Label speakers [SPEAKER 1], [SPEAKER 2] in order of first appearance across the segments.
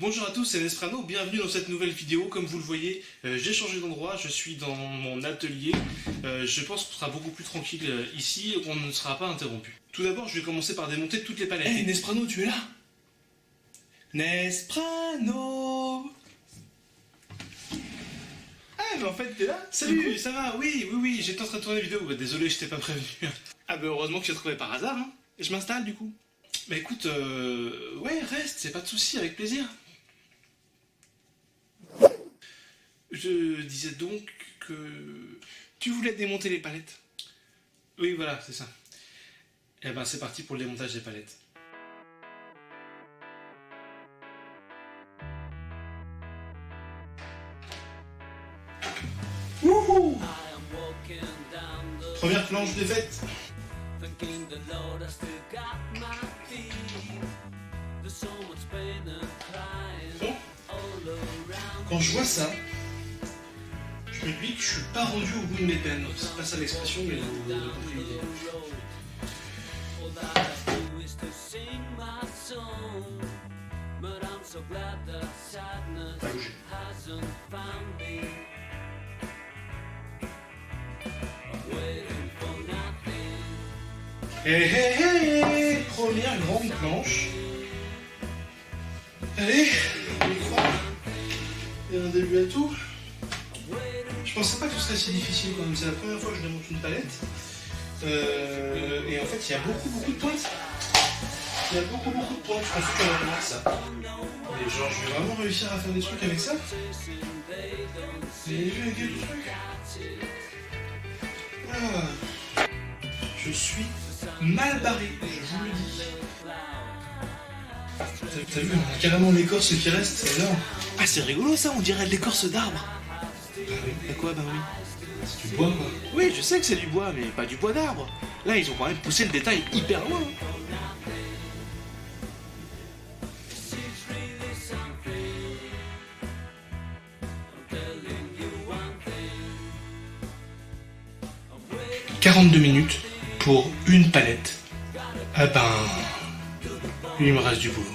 [SPEAKER 1] Bonjour à tous, c'est Nesprano, bienvenue dans cette nouvelle vidéo. Comme vous le voyez, j'ai changé d'endroit, je suis dans mon atelier. Je pense qu'on sera beaucoup plus tranquille ici, on ne sera pas interrompu. Tout d'abord, je vais commencer par démonter toutes les palettes. Hey Nesprano, tu es là? Nesprano! Ah mais en fait t'es là? Salut, ça va? Oui, j'étais en train de tourner une vidéo, bah, désolé je t'ai pas prévenu. Ah bah heureusement que tu as trouvé par hasard, hein. Et je m'installe du coup. Bah écoute, ouais reste, c'est pas de souci, avec plaisir. Je disais donc que tu voulais démonter les palettes. Oui voilà, c'est ça. Et ben c'est parti pour le démontage des palettes. Wouhou! Première planche défaite. Bon. Quand je vois ça, je me dis que je suis pas rendu au bout de mes peines. C'est pas ça l'expression, mais vous avez compris l'idée. Pas bouger. Hey, première grande planche. Allez, on y croit. Il y a un début à tout. Je pensais pas que ce serait si difficile quand même. C'est la première fois que je démonte une palette. Et en fait, il y a beaucoup de pointes. Il y a beaucoup de pointes. Je pensais qu'on allait voir ça. Mais genre, je vais vraiment réussir à faire des trucs avec ça. Vous avez vu avec quel truc? Ah. Je suis mal barré, je vous le dis. T'as vu, on a carrément l'écorce qui reste, c'est énorme. Ah, c'est rigolo ça, on dirait de l'écorce d'arbre. Bah oui. Bah quoi, bah oui. C'est du bois quoi. Oui, je sais que c'est du bois, mais pas du bois d'arbre. Là, ils ont quand même poussé le détail hyper loin. « 42 minutes pour une palette. Ah ben... il me reste du boulot.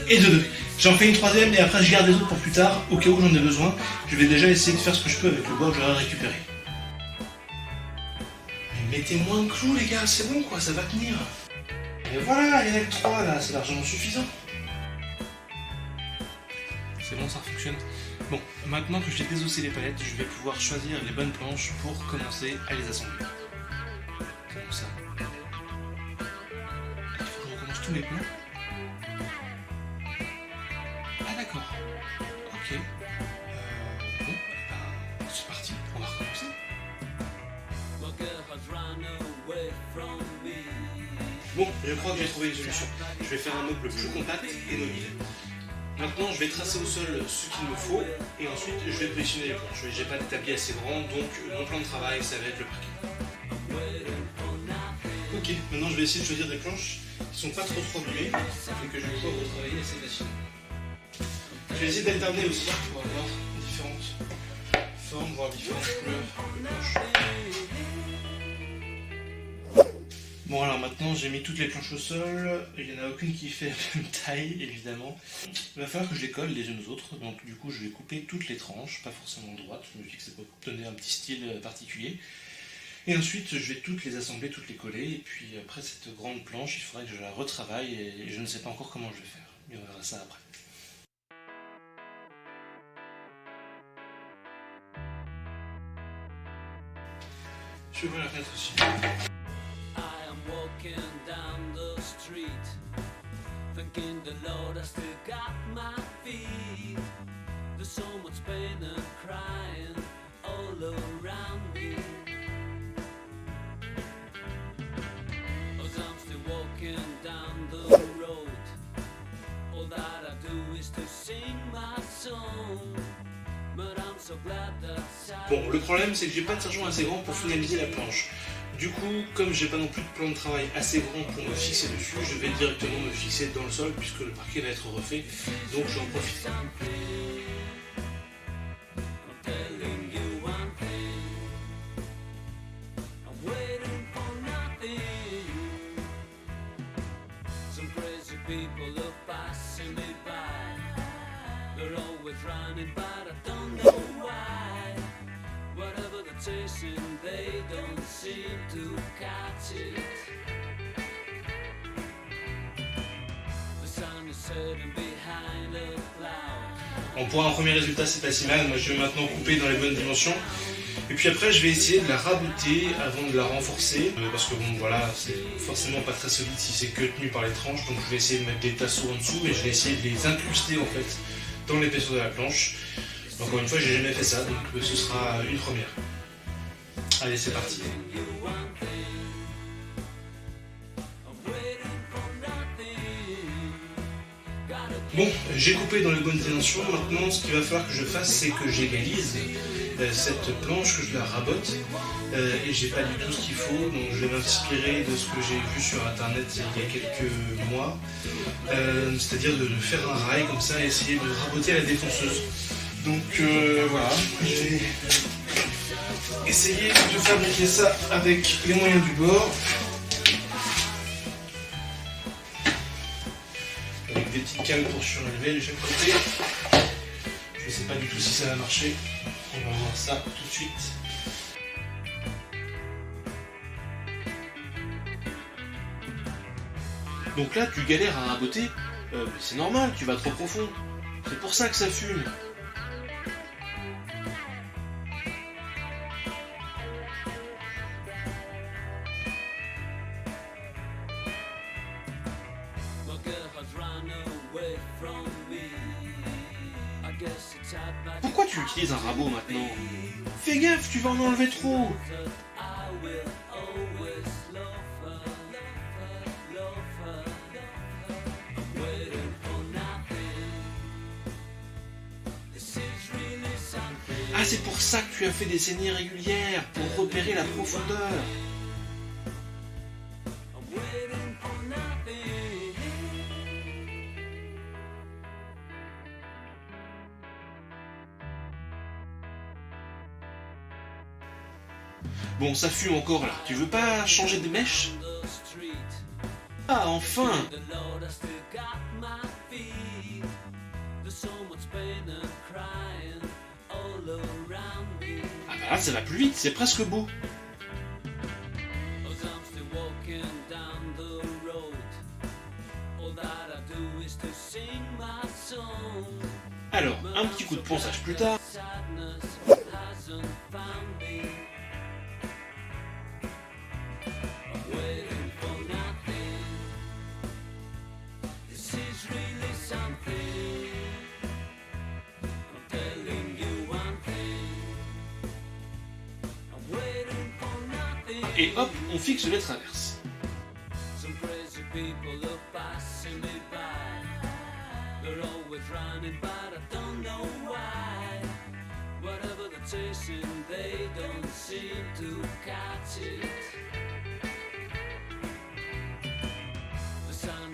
[SPEAKER 1] Et de deux. J'en fais une troisième et après je garde les autres pour plus tard, au cas où j'en ai besoin. Je vais déjà essayer de faire ce que je peux avec le bois que j'aurai récupéré. Mais mettez moins de clous les gars, c'est bon quoi, ça va tenir. Et voilà, il y en a que 3 là, c'est largement suffisant. C'est bon, ça fonctionne. Bon, maintenant que j'ai désossé les palettes, je vais pouvoir choisir les bonnes planches pour commencer à les assembler. Comme ça. Il faut que je recommence tous mes plans. Ah d'accord. Ok. Bon, ben, c'est parti, on va recommencer. Bon, je crois que j'ai trouvé une solution. Je vais faire un meuble plus compact et mobile. Maintenant, je vais tracer au sol ce qu'il me faut et ensuite je vais positionner les planches. J'ai pas d'établi assez grand, donc mon plan de travail, ça va être le parquet. Ok, maintenant je vais essayer de choisir des planches qui sont pas trop abîmées et que je vais pouvoir retravailler assez facilement. Je vais essayer d'alterner aussi pour avoir différentes formes, voire différentes couleurs de planches. Bon alors maintenant j'ai mis toutes les planches au sol, il n'y en a aucune qui fait la même taille évidemment. Il va falloir que je les colle les unes aux autres, donc du coup je vais couper toutes les tranches, pas forcément droites, je me dis que ça peut donner un petit style particulier. Et ensuite je vais toutes les assembler, toutes les coller, et puis après cette grande planche il faudrait que je la retravaille et je ne sais pas encore comment je vais faire, mais on verra ça après. Je vais la fenêtre aussi. Walking down the street, thanking the Lord I still got my feet. There's so much pain and crying all around me. As I'm still walking down the road, all that I do is to sing my song. But I'm so glad that Bon, le problème c'est que j'ai pas de sergent assez grand pour finaliser la planche. Du coup, comme j'ai pas non plus de plan de travail assez grand pour me fixer dessus, je vais directement me fixer dans le sol puisque le parquet va être refait, donc j'en profite. Bon, pour un premier résultat, c'est pas si mal. Moi, je vais maintenant couper dans les bonnes dimensions. Et puis après, je vais essayer de la raboter avant de la renforcer. Parce que bon, voilà, c'est forcément pas très solide si c'est que tenu par les tranches. Donc je vais essayer de mettre des tasseaux en dessous et je vais essayer de les incruster en fait dans l'épaisseur de la planche. Encore une fois, j'ai jamais fait ça, donc ce sera une première. Allez, c'est parti. Bon, j'ai coupé dans les bonnes dimensions. Maintenant, ce qu'il va falloir que je fasse, c'est que j'égalise cette planche, que je la rabote. Et j'ai pas du tout ce qu'il faut, donc je vais m'inspirer de ce que j'ai vu sur internet il y a quelques mois. C'est-à-dire de faire un rail comme ça et essayer de raboter la défonceuse. Donc voilà, je vais essayer de fabriquer ça avec les moyens du bord. Avec des petites cales pour surélever de chaque côté. Je ne sais pas du tout si ça va marcher. On va voir ça tout de suite. Donc là, tu galères à raboter. C'est normal, tu vas trop profond. C'est pour ça que ça fume. Pourquoi tu utilises un rabot maintenant? Fais gaffe, tu vas en enlever trop. Ah, c'est pour ça que tu as fait des saignées régulières, pour repérer la profondeur. Bon, ça fume encore là. Tu veux pas changer de mèche? Ah, enfin! Ah bah là, ça va plus vite, c'est presque beau. Alors, un petit coup de ponçage plus tard. Et hop, on fixe les traverses.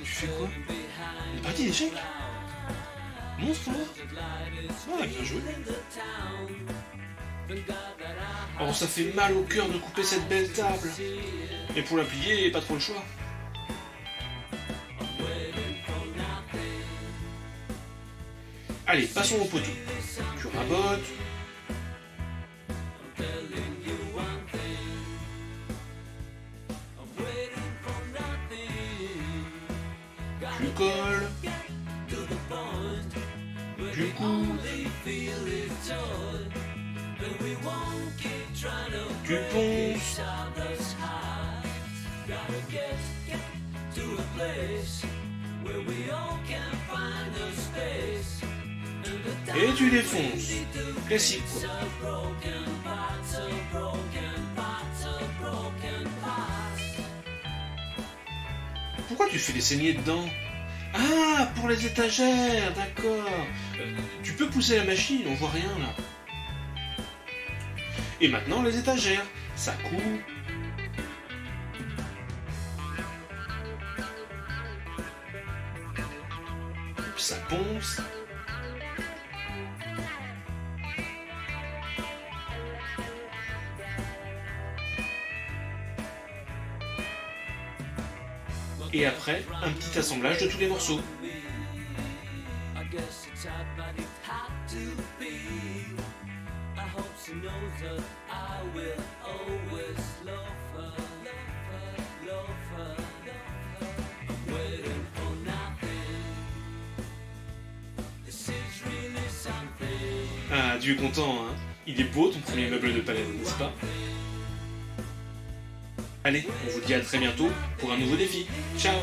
[SPEAKER 1] Tu fais quoi? Une partie d'échecs? Monstre, hein? Ouais, bien joué. Oh, ça fait mal au cœur de couper cette belle table. Et pour la plier, pas trop le choix. Allez, passons au poteau. Tu rabotes. Tu colles. Tu couds. Tu ponces. Et tu défonces. Classique quoi. Pourquoi tu fais des saignées dedans? Ah, pour les étagères, d'accord. Tu peux pousser la machine, on voit rien là. Et maintenant les étagères, ça coud. ponce. Et après, un petit assemblage de tous les morceaux. Ah, Dieu est content, hein. Il est beau ton premier meuble de palette, n'est-ce pas? Allez, on vous dit à très bientôt pour un nouveau défi. Ciao!